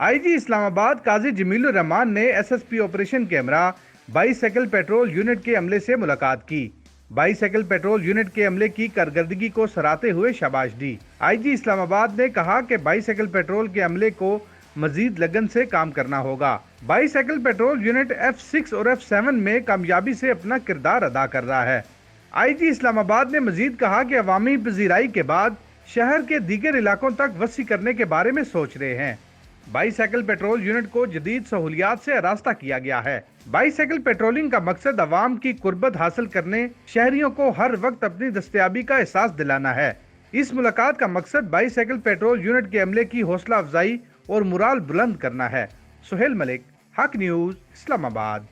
IG Islamabad काजी जमीलुर रहमान ने SSP operation camera bicycle petrol unit के अमले से मुलाकात की। बाईसाइकिल पेट्रोल यूनिट के अमले की कारकर्दगी को सराहते हुए शाबाश दी। आईजी इस्लामाबाद ने कहा कि बाईसाइकिल पेट्रोल के अमले को मजीद लगन से काम करना होगा। बाईसाइकिल पेट्रोल यूनिट F6 और F7 में कामयाबी से अपना किरदार अदा कर रहा है। आईजी इस्लामाबाद ने मजीद कहा कि अवामी पजीराई के बाद शहर के दीगर इलाकों तक वसी करने के बारे में सोच रहे हैं। बाईसाइकिल पेट्रोल यूनिट को जदीद सहूलियात से आरास्ता किया गया है। बाईसाइकिल पेट्रोलिंग का मकसद अवाम की कुर्बत हासिल करने, शहरियों को हर वक्त अपनी दस्तयाबी का एहसास दिलाना है। इस मुलाकात का मकसद बाईसाइकिल पेट्रोल यूनिट के अमले की हौसला अफजाई और मुराल बुलंद करना है। सुहेल मलिक, हक न्यूज, इस्लामाबाद।